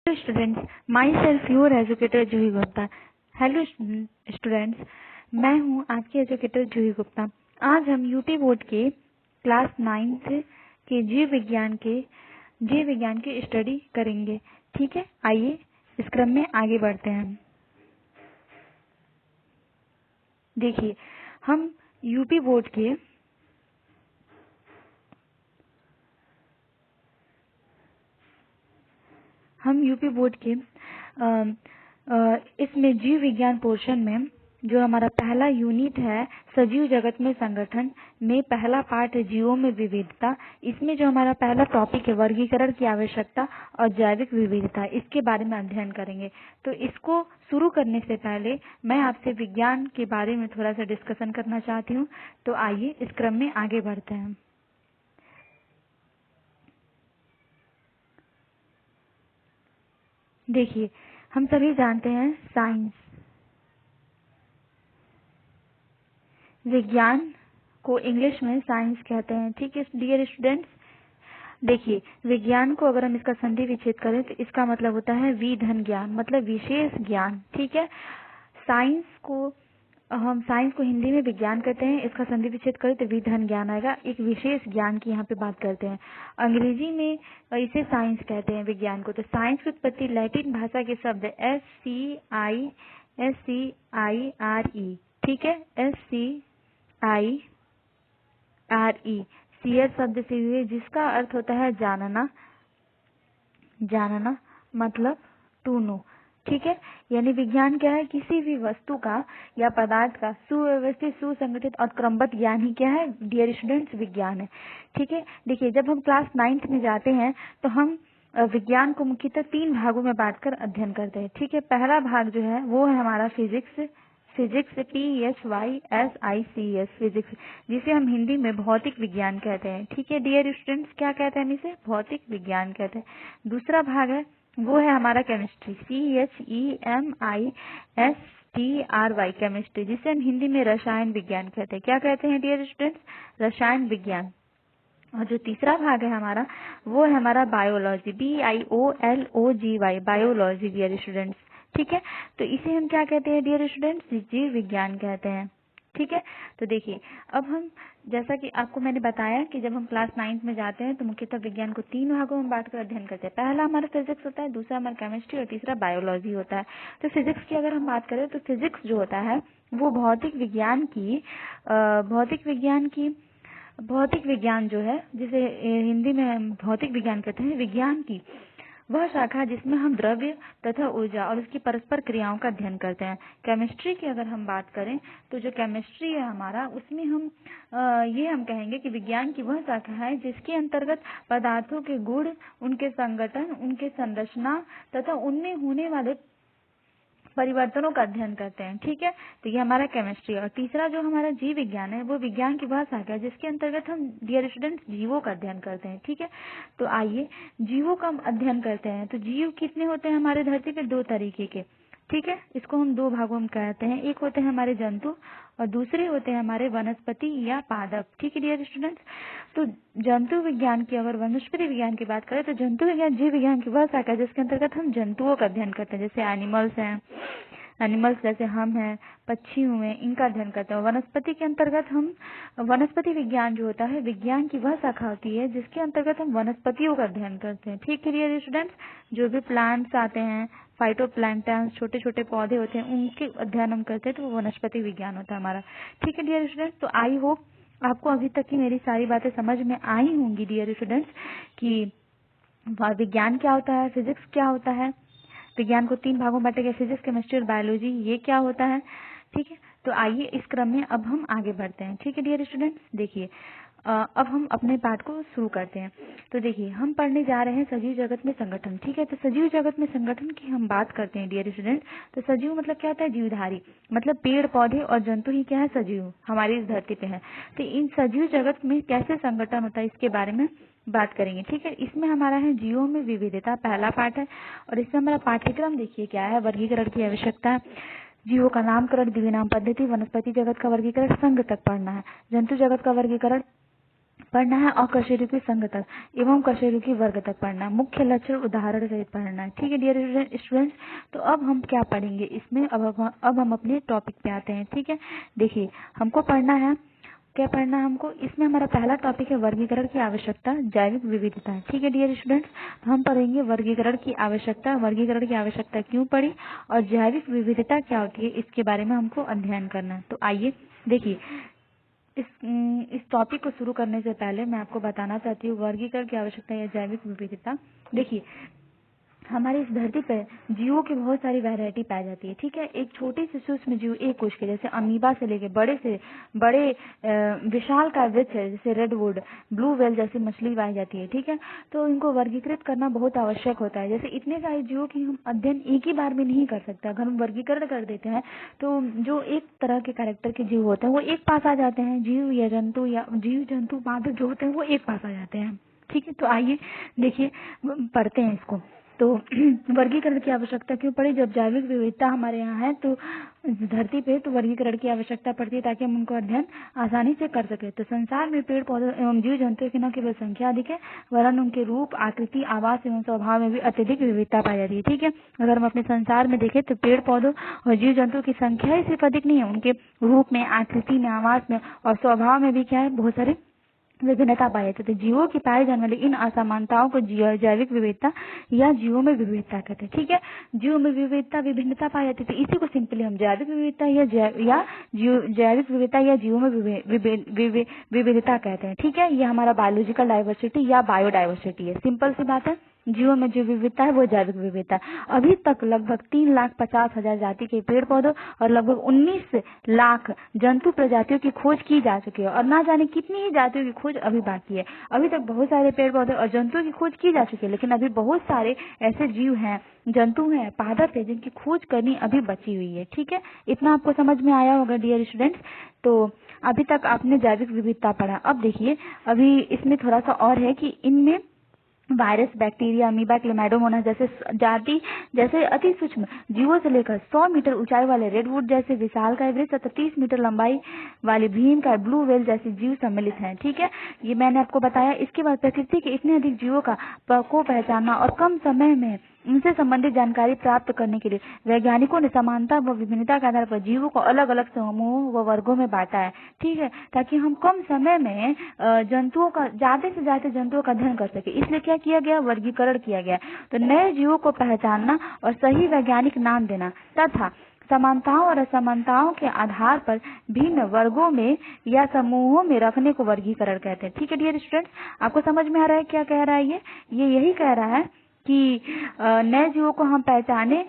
Hello students, myself your educator Juhi Gupta. Hello students, मैं हूँ आपकी एजुकेटर जूही गुप्ता। आज हम यूपी बोर्ड के क्लास 9 के जीव विज्ञान की स्टडी करेंगे। ठीक है, आइए इस क्रम में आगे बढ़ते हैं। देखिए, हम यूपी बोर्ड के इसमें जीव विज्ञान पोर्शन में जो हमारा पहला यूनिट है सजीव जगत में संगठन में पहला पार्ट है जीवों में विविधता। इसमें जो हमारा पहला टॉपिक है वर्गीकरण की आवश्यकता और जैविक विविधता, इसके बारे में अध्ययन करेंगे। तो इसको शुरू करने से पहले मैं आपसे विज्ञान के बारे में थोड़ा सा डिस्कशन करना चाहती हूँ। तो आइए इस क्रम में आगे बढ़ते हैं। देखिए, हम सभी जानते हैं साइंस, विज्ञान को इंग्लिश में साइंस कहते हैं। ठीक है डियर स्टूडेंट्स, देखिए विज्ञान को अगर हम इसका संधि विच्छेद करें तो इसका मतलब होता है विधन ज्ञान, मतलब विशेष ज्ञान। ठीक है, साइंस को हिंदी में विज्ञान कहते हैं, इसका संधि विच्छेद करें तो विधन ज्ञान आएगा। एक विशेष ज्ञान की यहाँ पे बात करते हैं। अंग्रेजी में इसे साइंस कहते हैं विज्ञान को। तो साइंस की उत्पत्ति लैटिन भाषा के शब्द SCIRE, ठीक है, SCIRE सीयर शब्द से हुए, जिसका अर्थ होता है जानना, मतलब टू नो। ठीक है, यानी विज्ञान क्या है, किसी भी वस्तु का या पदार्थ का सुव्यवस्थित, सुसंगठित और क्रमबद्ध ज्ञान ही क्या है डियर स्टूडेंट्स, विज्ञान है। ठीक है, देखिए जब हम क्लास 9 में जाते हैं तो हम विज्ञान को मुख्यतः 3 भागों में बांटकर अध्ययन करते हैं। ठीक है, पहला भाग जो है वो है हमारा फिजिक्स, PHYSICS फिजिक्स, जिसे हम हिंदी में भौतिक विज्ञान कहते हैं। ठीक है डियर स्टूडेंट्स, क्या कहते हैं हम इसे, भौतिक विज्ञान कहते हैं। दूसरा भाग है वो है हमारा केमिस्ट्री, CHEMISTRY केमिस्ट्री, जिसे हम हिंदी में रसायन विज्ञान कहते हैं। क्या कहते हैं डियर स्टूडेंट्स, रसायन विज्ञान। और जो तीसरा भाग है हमारा वो है हमारा biology, BIOLOGY biology dear students. ठीक है, तो इसे हम क्या कहते हैं डियर स्टूडेंट्स, जीव विज्ञान कहते हैं। ठीक है, तो देखिए अब हम, जैसा कि आपको मैंने बताया कि जब हम क्लास 9 में जाते हैं तो मुख्यतः विज्ञान को 3 भागों में बांटकर अध्ययन करते हैं। पहला हमारा फिजिक्स होता है, दूसरा हमारा केमिस्ट्री और तीसरा बायोलॉजी होता है। तो फिजिक्स की अगर हम बात करें तो फिजिक्स जो होता है वो भौतिक विज्ञान जो है, जिसे हिंदी में हम भौतिक विज्ञान कहते हैं, विज्ञान की वह शाखा जिसमें हम द्रव्य तथा ऊर्जा और उसकी परस्पर क्रियाओं का अध्ययन करते हैं। केमिस्ट्री की अगर हम बात करें तो जो केमिस्ट्री है हमारा, उसमें हम हम कहेंगे कि विज्ञान की वह शाखा है जिसके अंतर्गत पदार्थों के गुण, उनके संगठन, उनके संरचना तथा उनमें होने वाले परिवर्तनों का अध्ययन करते हैं। ठीक है, तो ये हमारा केमिस्ट्री। और तीसरा जो हमारा जीव विज्ञान है वो विज्ञान की वह शाखा है जिसके अंतर्गत हम डियर स्टूडेंट्स जीवों का अध्ययन करते हैं। ठीक है, तो आइए जीवों का हम अध्ययन करते हैं। तो जीव कितने होते हैं हमारे धरती पे, 2 तरीके के। ठीक है, इसको हम 2 भागों में कहते हैं, एक होते हैं हमारे जंतु और दूसरे होते हैं हमारे वनस्पति या पादप। ठीक है डियर स्टूडेंट्स, तो जंतु विज्ञान की, अगर वनस्पति विज्ञान की बात करें तो जंतु विज्ञान जीव विज्ञान की वह शाखा है जिसके अंतर्गत हम जंतुओं का अध्ययन करते हैं, जैसे एनिमल्स जैसे हम हैं, पक्षी हुए, इनका अध्ययन करते हैं। वनस्पति के अंतर्गत हम, वनस्पति विज्ञान जो होता है विज्ञान की वह शाखा होती है जिसके अंतर्गत हम वनस्पतियों का अध्ययन करते हैं। ठीक है डियर स्टूडेंट्स, जो भी प्लांट्स आते हैं, फाइटोप्लैंक्टन, छोटे छोटे पौधे होते हैं, उनके अध्ययन हम करते हैं, तो वो वनस्पति विज्ञान होता है हमारा। ठीक है डियर स्टूडेंट्स, तो आई होप आपको अभी तक की मेरी सारी बातें समझ में आई होंगी डियर स्टूडेंट्स, कि विज्ञान क्या होता है, फिजिक्स क्या होता है, विज्ञान को 3 भागों में बांटा गया, फिजिक्स, केमिस्ट्री और बायोलॉजी, ये क्या होता है। ठीक है, तो आइए इस क्रम में अब हम आगे बढ़ते हैं। ठीक है डियर स्टूडेंट्स, देखिए अब हम अपने पाठ को शुरू करते हैं। तो देखिए हम पढ़ने जा रहे हैं सजीव जगत में संगठन। ठीक है, तो सजीव जगत में संगठन की हम बात करते हैं डियर स्टूडेंट। तो सजीव मतलब क्या होता है, जीवधारी, मतलब पेड़ पौधे और जंतु ही क्या है, सजीव हमारी इस धरती पे है। तो इन सजीव जगत में कैसे संगठन होता है इसके बारे में बात करेंगे। ठीक है, इसमें हमारा है जीवों में विविधता, पहला पाठ है। और इसमें हमारा पाठ्यक्रम देखिए क्या है, वर्गीकरण की आवश्यकता, जीवों का नामकरण, द्विनाम पद्धति, वनस्पति जगत का वर्गीकरण, संघ तक पढ़ना है, जंतु जगत का वर्गीकरण, पढ़ना है और कशेरुकी संघ तक एवं कशेरुकी वर्ग तक पढ़ना है। मुख्य लक्षण उदाहरण सहित पढ़ना है। ठीक है डियर स्टूडेंट्स, तो अब हम क्या पढ़ेंगे इसमें, अब हम अपने टॉपिक पे आते हैं। ठीक है, देखिए हमको पढ़ना है, क्या पढ़ना है हमको, इसमें हमारा पहला टॉपिक है वर्गीकरण की आवश्यकता, जैविक विविधता। ठीक है डियर स्टूडेंट्स, तो हम पढ़ेंगे वर्गीकरण की आवश्यकता, वर्गीकरण की आवश्यकता क्यों पड़ी और जैविक विविधता क्या होती है, इसके बारे में हमको अध्ययन करना है। तो आइए देखिए, इस टॉपिक को शुरू करने से पहले मैं आपको बताना चाहती हूँ वर्गीकरण की आवश्यकता या जैविक विविधता। देखिए हमारी इस धरती पर जीवों की बहुत सारी वैरायटी पाई जाती है। ठीक है, एक छोटे से सूक्ष्म जीव एक कोश के जैसे अमीबा से लेके बड़े से बड़े विशाल का वृक्ष है जैसे रेडवुड, ब्लू व्हेल जैसी मछली पाई जाती है। ठीक है, तो इनको वर्गीकृत करना बहुत आवश्यक होता है। जैसे इतने सारे जीवों की हम अध्ययन एक ही बार में नहीं कर सकते। अगर हम वर्गीकरण कर देते हैं तो जो एक तरह के कैरेक्टर के जीव होते हैं वो एक पास आ जाते हैं, जीव जंतु पादप जो होते हैं वो एक पास आ जाते हैं। ठीक है, तो आइए देखिए पढ़ते हैं इसको। तो वर्गीकरण की आवश्यकता क्यों पड़ी, जब जैविक विविधता हमारे यहाँ है तो धरती पे, तो वर्गीकरण की आवश्यकता पड़ती है ताकि हम उनको अध्ययन आसानी से कर सके। तो संसार में पेड़ पौधे एवं जीव जंतुओं की न केवल संख्या अधिक है वरन उनके रूप, आकृति, आवास एवं स्वभाव में भी अत्यधिक विविधता पाई जाती है। ठीक है, अगर हम अपने संसार में देखें तो पेड़ पौधों और जीव जंतुओं की संख्या ही सिर्फ अधिक नहीं है, उनके रूप में, आकृति में, आवास में और स्वभाव में भी क्या है, बहुत सारे विभिन्नता पाई जाती है। तो जीवों की पाई जाने वाली इन असमानताओं को जैविक विविधता या जीवों में विविधता कहते हैं। ठीक है, जीवों में विविधता, विभिन्नता पाई जाती है, तो इसी को सिंपली हम जैविक विविधता या जैविक विविधता या जीवों में विविधता कहते हैं। ठीक है, ये हमारा बायोलॉजिकल डाइवर्सिटी या बायोडाइवर्सिटी है। सिंपल सी बात है, जीवों में जो विविधता है वो जैविक विविधता है। अभी तक लगभग 3,50,000 जाति के पेड़ पौधों और लगभग 19 लाख जंतु प्रजातियों की खोज की जा चुकी है और ना जाने कितनी ही जातियों की खोज अभी बाकी है। अभी तक बहुत सारे पेड़ पौधे और जंतुओं की खोज की जा चुकी है, लेकिन अभी बहुत सारे ऐसे जीव हैं, जंतु हैं, पादप है जिनकी खोज करनी अभी बची हुई है। ठीक है, इतना आपको समझ में आया होगा डियर स्टूडेंट्स। तो अभी तक आपने जैविक विविधता पढ़ा। अब देखिए अभी इसमें थोड़ा सा और है कि इनमें वायरस, बैक्टीरिया, अमीबा, क्लेमाइडोमोनास जैसे जाति जैसे अति सूक्ष्म जीवों से लेकर 100 मीटर ऊंचाई वाले रेडवुड जैसे विशाल का वृक्ष तथा 30 मीटर लंबाई वाले भीम का ब्लू व्हेल जैसे जीव सम्मिलित हैं। ठीक है, ये मैंने आपको बताया। इसके बाद प्रकृति के इतने अधिक जीवों को पहचानना और कम समय में उनसे संबंधित जानकारी प्राप्त करने के लिए वैज्ञानिकों ने समानता व विभिन्नता के आधार पर जीवों को अलग अलग समूहों व वर्गों में बांटा है। ठीक है, ताकि हम कम समय में जंतुओं का ज्यादा से ज्यादा जंतुओं का अध्ययन कर सके, इसलिए क्या किया गया, वर्गीकरण किया गया। तो नए जीवों को पहचानना और सही वैज्ञानिक नाम देना तथा समानताओं और असमानताओं के आधार पर भिन्न वर्गों में या समूहों में रखने को वर्गीकरण कहते हैं। ठीक है डियर स्टूडेंट्स, आपको समझ में आ रहा है क्या कह रहा है ये यही कह रहा है कि नए जीवों को हम पहचाने,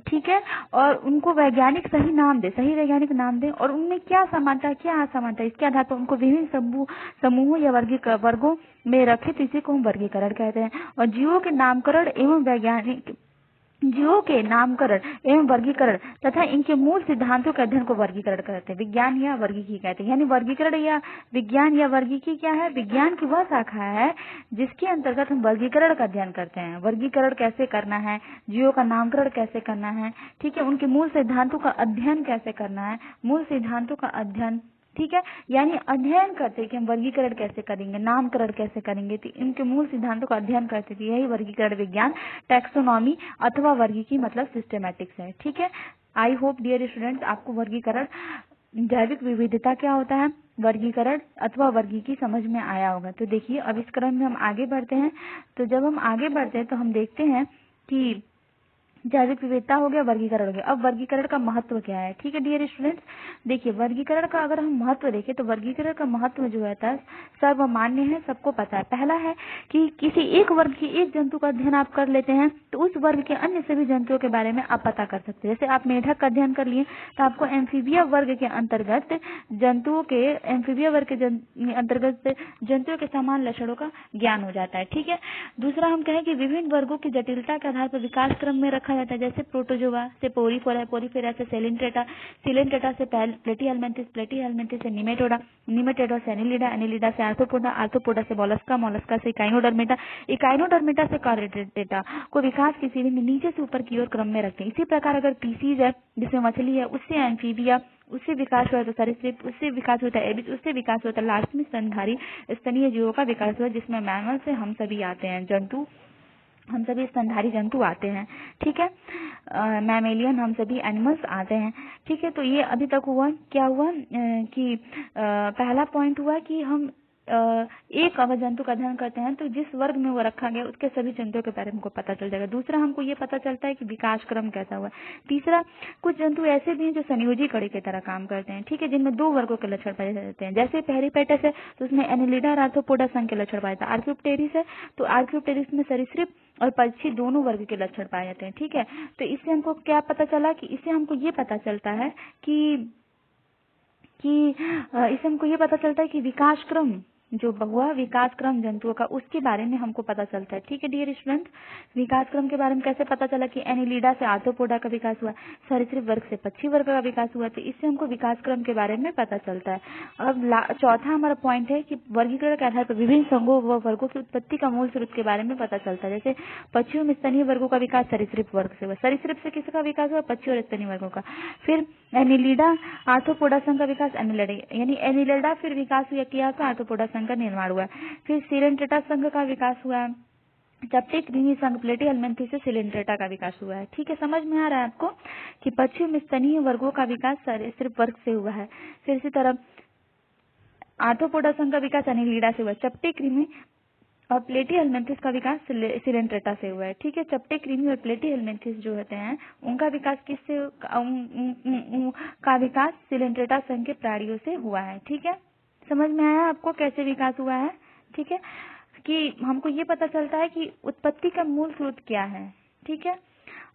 ठीक है, और उनको वैज्ञानिक सही नाम दे, सही वैज्ञानिक नाम दे और उनमें क्या समानता क्या असमानता, इसके आधार पर उनको विभिन्न समूहों या वर्गों में रखे, तो इसी को हम वर्गीकरण कहते हैं। और जीवों के नामकरण एवं वर्गीकरण तथा इनके मूल सिद्धांतों के अध्ययन को वर्गीकरण कहते हैं, विज्ञान या वर्गीकी कहते हैं। यानी वर्गीकरण या विज्ञान या वर्गीकी क्या है, विज्ञान की वह शाखा है जिसके अंतर्गत हम वर्गीकरण का अध्ययन करते हैं। वर्गीकरण कैसे करना है, जीवों का नामकरण कैसे करना है, ठीक है, उनके मूल सिद्धांतों का अध्ययन कैसे करना है, मूल सिद्धांतों का अध्ययन, ठीक है, यानी अध्ययन करते कि हम वर्गीकरण कैसे करेंगे, नामकरण कैसे करेंगे, तो इनके मूल सिद्धांतों का अध्ययन करते थे। यही वर्गीकरण विज्ञान, टैक्सोनॉमी अथवा वर्गीकी मतलब सिस्टेमैटिक्स है। ठीक है, आई होप डियर स्टूडेंट्स आपको वर्गीकरण, जैविक विविधता क्या होता है, वर्गीकरण अथवा वर्गीकी समझ में आया होगा। तो देखिए अब इस क्रम में हम आगे बढ़ते हैं। तो जब हम आगे बढ़ते हैं तो हम देखते हैं कि जैविक विविधता हो गया, वर्गीकरण हो गया। अब वर्गीकरण का महत्व क्या है, ठीक है डियर स्टूडेंट्स, देखिए वर्गीकरण का अगर हम महत्व देखें तो वर्गीकरण का महत्व जो है सर्वमान्य है, सबको पता है। पहला है कि किसी एक वर्ग की एक जंतु का अध्ययन आप कर लेते हैं तो उस वर्ग के अन्य सभी जंतुओं के बारे में आप पता कर सकते हैं। जैसे आप मेढक का अध्ययन कर लिए तो आपको एम्फीबिया वर्ग के अंतर्गत जंतुओं के समान लक्षणों का ज्ञान हो जाता है। ठीक है, दूसरा हम कहें कि विभिन्न वर्गों की जटिलता के आधार पर विकास क्रम में रखा जाता है। जैसे प्रोटोजोआ से पोरीफेरा से सिलेंट्रेटा से प्लेटीहेल्मिन्थिस से निमेटोडा से एनिलिडा से आर्थ्रोपोडा से मोलस्का से इकाइनोडर्मेटा से कॉर्डेटा को विकास की सीढ़ी में नीचे से ऊपर की ओर क्रम में रखते हैं। इसी प्रकार अगर पीसीज है जिसमें मछली है उससे एम्फीबिया, उससे विकास हुआ तो सरीसृप, उससे विकास होता है एबिस, उससे विकास होता है लास्ट में स्तनधारी स्तनीय जीवों का विकास हुआ, जिसमें मैमल से हम सभी आते हैं, जंतु हम सभी स्तनधारी जंतु आते हैं। ठीक है, मैमेलियन हम सभी एनिमल्स आते हैं। ठीक है, तो ये अभी तक हुआ क्या हुआ कि पहला पॉइंट हुआ कि हम एक अगर जंतु का अध्ययन करते हैं तो जिस वर्ग में वो रखा गया उसके सभी जंतुओं के बारे में हमको पता चल जाएगा। दूसरा, हमको ये पता चलता है कि विकास क्रम कैसा हुआ। तीसरा, कुछ जंतु ऐसे भी हैं जो संयोजी कड़ी की तरह काम करते हैं। ठीक है, जिनमें दो वर्गों के लक्षण पाए जाते हैं। जैसे पेरिपेटस है तो उसमें एनिलिडा और आर्थ्रोपोडा संघ के लक्षण पाए जाते हैं। आर्क्योप्टेरिस है तो आर्क्योप्टेरिस में सरीसृप और पक्षी दोनों वर्ग के लक्षण पाए जाते हैं। ठीक है, तो इससे हमको क्या पता चला कि इससे हमको ये पता चलता है कि इससे हमको ये पता चलता है कि विकास क्रम जो हुआ, विकास क्रम जंतुओं का, उसके बारे में हमको पता चलता है। ठीक है डियर स्टूडेंट, विकास क्रम के बारे में कैसे पता चला कि एनिलिडा से आर्थ्रोपोडा का विकास हुआ, सरीसृप वर्ग से पक्षी वर्ग का विकास हुआ, तो इससे हमको विकास क्रम के बारे में पता चलता है। अब चौथा हमारा पॉइंट है कि वर्गीकरण के आधार पर विभिन्न संघों व वर्गों की उत्पत्ति का मूल स्रोत के बारे में पता चलता है। जैसे पक्षियों में स्तनीय वर्गों का विकास सरीसृप वर्ग से हुआ, सरीसृप से किसका विकास हुआ, पक्षी और स्तनीय वर्गों का। फिर एनिलिडा आर्थ्रोपोडा संघ का विकास एनिलिडा, यानी एनिलिडा फिर विकास हुआ किया तो आर्थ्रोपोडा संघ का निर्माण हुआ। फिर सिलेंट्रेटा संघ का विकास हुआ, चपटे कृमि संघ प्लेटीहेल्मिन्थेस से सिलेंट्रेटा का विकास हुआ है। ठीक है, समझ में आ रहा है आपको कि पक्षियों में स्तनीय वर्गों का विकास सरीसृप वर्ग से हुआ है। फिर इसी तरह आर्थ्रोपोडा संघ का विकास एनिलिडा से हुआ, चपटे कृमि और प्लेटीहेल्मिन्थेस का विकास सिलेंट्रेटा से हुआ है। ठीक है, चपटे कृमि और प्लेटीहेल्मिन्थेस जो होते हैं उनका विकास किससे का विकास सिलेंट्रेटा संघ के प्राणियों से हुआ है। ठीक है, समझ में आया आपको कैसे विकास हुआ है। ठीक है, कि हमको ये पता चलता है कि उत्पत्ति का मूल स्रोत क्या है। ठीक है,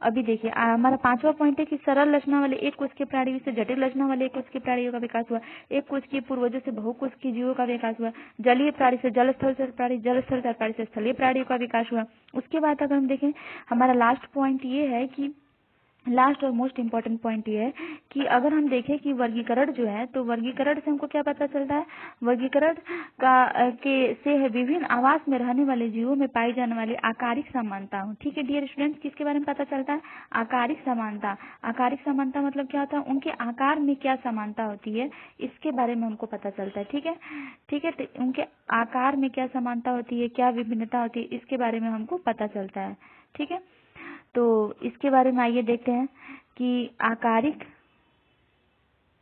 अभी देखिए हमारा पांचवा पॉइंट है कि सरल रचना वाले एक कोश के प्राणियों से जटिल रचना वाले एक कोश के प्राणियों का विकास हुआ, एक कोश के पूर्वजों से बहुकोश के जीवों का विकास हुआ, जलीय प्राणी से जल स्थल से प्राणी, जल स्थल से प्राणी से स्थलीय प्राणियों का विकास हुआ। उसके बाद अगर हम देखें हमारा लास्ट पॉइंट ये है कि लास्ट और मोस्ट इम्पोर्टेंट पॉइंट ये है कि अगर हम देखें कि वर्गीकरण जो है तो वर्गीकरण से हमको क्या पता चलता है, वर्गीकरण का से है विभिन्न आवास में रहने वाले जीवों में पाई जाने वाली आकारिक समानता। ठीक है डियर स्टूडेंट्स, किसके बारे में पता चलता है, आकारिक समानता। आकारिक समानता मतलब क्या होता है, उनके आकार में क्या समानता होती है इसके बारे में हमको पता चलता है। ठीक है, ठीक है, तो उनके आकार में क्या समानता होती है, क्या विभिन्नता होती है, इसके बारे में हमको पता चलता है। ठीक है, तो इसके बारे में आइए देखते हैं कि आकारिक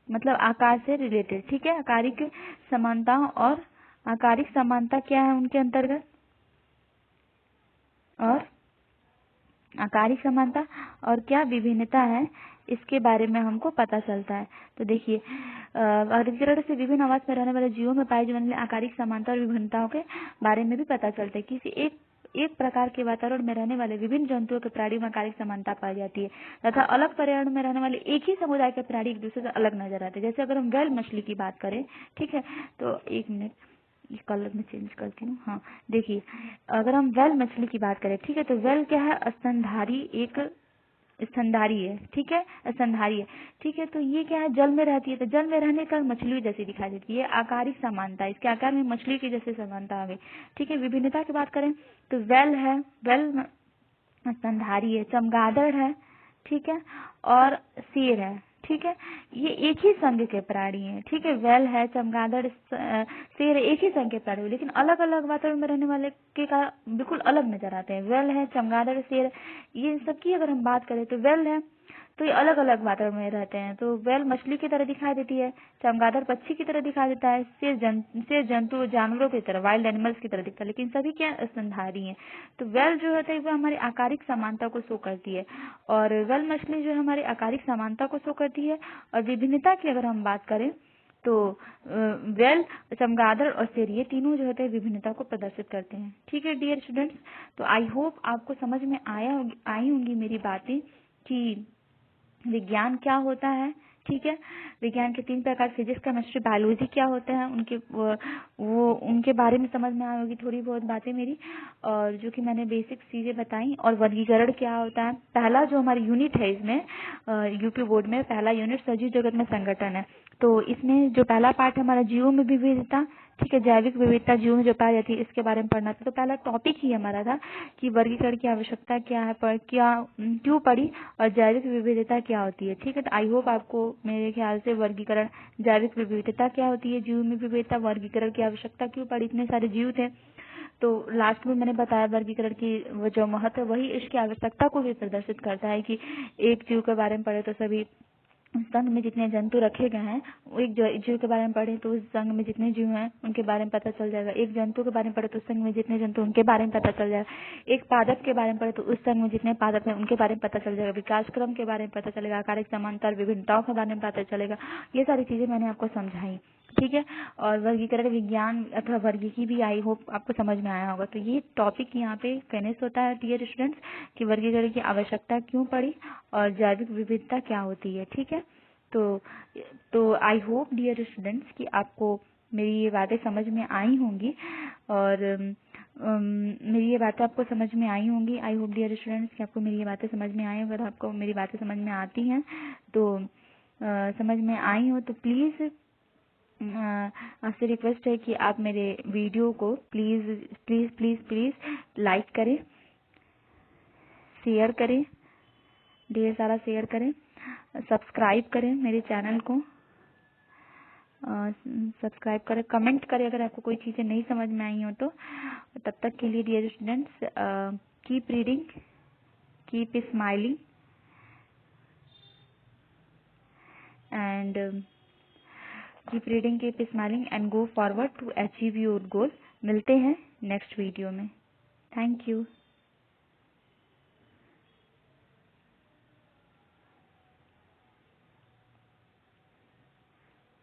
मतलब आकार से रिलेटेड। ठीक है, आकारिक समानता और आकारिक समानता क्या है उनके अंतर्गत, और आकारिक समानता और क्या विभिन्नता है इसके बारे में हमको पता चलता है। तो देखिए वर्गीकरण से विभिन्न आवास में रहने वाले जीवों में पाई जाने वाली आकारिक समानता और विभिन्नताओं के बारे में भी पता चलता है। किसी एक प्रकार के वातावरण में रहने वाले विभिन्न जंतुओं के प्राणियों में आकारिक समानता पाई जाती है तथा अलग पर्यावरण में रहने वाले एक ही समुदाय के प्राणी एक दूसरे से अलग नजर आते हैं। जैसे अगर हम व्हेल मछली की बात करें, ठीक है, तो एक मिनट ये कलर में चेंज करती हूँ। हाँ देखिए, अगर हम व्हेल मछली की बात करें, ठीक है, तो व्हेल क्या है, स्तनधारी एक स्तनधारी है। ठीक है, स्तनधारी है। ठीक है, तो ये क्या है, जल में रहती है, तो जल में रहने का मछली जैसी दिखाई देती है, आकारिक समानता, इसके आकार में मछली की जैसे समानता आ गई। ठीक है, विभिन्नता की बात करें तो वेल है, वेल स्तनधारी है, चमगादड़ है, ठीक है, और शेर है। ठीक है, ये एक ही संघ के प्राणी हैं। ठीक है, वेल है, चमगादड़, शेर एक ही संघ के प्राणी, लेकिन अलग अलग वातावरण में रहने वाले के का बिल्कुल अलग नजर आते हैं। वेल है, चमगादड़, शेर, ये सबकी अगर हम बात करें तो वेल है तो ये अलग अलग वातावरण में रहते हैं, तो वेल मछली की तरह दिखाई देती है, चमगादड़ पक्षी की तरह दिखाई देता है, शेर जंतु जानवरों की तरह वाइल्ड एनिमल्स की तरह दिखता है, लेकिन सभी क्या स्तनधारी हैं। तो वेल जो होता है वो हमारी आकारिक समानता को शो करती है, और वेल मछली जो है हमारी आकारिक समानता को शो करती है। और विभिन्नता की अगर हम बात करें तो वेल, चमगादड़ और शेर ये तीनों जो होते हैं विभिन्नता को प्रदर्शित करते हैं। ठीक है डियर स्टूडेंट्स, तो आई होप आपको समझ में आई होंगी मेरी बातें कि विज्ञान क्या होता है। ठीक है, विज्ञान के 3 प्रकार, फिजिक्स, केमिस्ट्री, बायोलॉजी क्या होते हैं, उनके बारे में समझ में आई होगी थोड़ी बहुत बातें मेरी, और जो कि मैंने बेसिक चीजें बताई। और वर्गीकरण क्या होता है, पहला जो हमारी यूनिट है इसमें यूपी बोर्ड में पहला यूनिट सजीव जगत में संगठन है, तो इसमें जो पहला पार्ट है हमारा जीवों में विविधता, ठीक है, जैविक विविधता जीव में जो पाई जाती है इसके बारे में पढ़ना था। तो पहला टॉपिक ही हमारा था कि वर्गीकरण की आवश्यकता क्या है, पर क्यों पड़ी, और जैविक विविधता क्या होती है। ठीक है, तो आई होप आपको मेरे ख्याल से वर्गीकरण, जैविक विविधता क्या होती है, जीव में विविधता, वर्गीकरण की आवश्यकता क्यों पड़ी, इतने सारे जीव थे। तो लास्ट में मैंने बताया वर्गीकरण की वो जो महत्व, वही इसकी आवश्यकता को भी प्रदर्शित करता है कि एक जीव के बारे में पढ़े तो सभी संघ में जितने जंतु रखे गए हैं, एक जीव के बारे में पढ़े तो उस संघ में जितने जीव हैं उनके बारे में पता चल जाएगा। एक जंतु के बारे में पढ़े तो उस संघ में जितने जंतु उनके बारे में पता चल जाएगा। एक पादप के बारे में पढ़े तो उस संघ में जितने पादप हैं उनके बारे में पता चल जाएगा। विकास क्रम के बारे में पता चलेगा, आकारिक समांतर विभिन्नताओं के बारे में पता चलेगा। ये सारी चीजें मैंने आपको समझाई। ठीक है, और वर्गीकरण विज्ञान अथवा वर्गीकी भी आई होप आपको समझ में आया होगा। तो ये टॉपिक यहाँ पे फिनिश होता है डियर स्टूडेंट्स, कि वर्गीकरण की आवश्यकता क्यों पड़ी और जैविक विविधता क्या होती है। ठीक है, तो आई होप डियर स्टूडेंट्स कि आपको मेरी ये बातें समझ में आई होंगी, और मेरी ये बातें आपको समझ में आई होंगी। आई होप डियर स्टूडेंट्स कि आपको मेरी ये बातें समझ में आई। अगर आपको मेरी बातें समझ में आती हैं तो समझ में आई हो तो प्लीज़ आपसे रिक्वेस्ट है कि आप मेरे वीडियो को please please please please like करें, शेयर करें, ढेर सारा शेयर करें, सब्सक्राइब करें मेरे चैनल को, सब्सक्राइब करें, कमेंट करें अगर आपको कोई चीज़ें नहीं समझ में आई हो तो। तब तक के लिए dear students, keep reading, keep smiling and keep reading, keep smiling and go forward to achieve your goal. मिलते हैं नेक्स्ट वीडियो में। Thank you.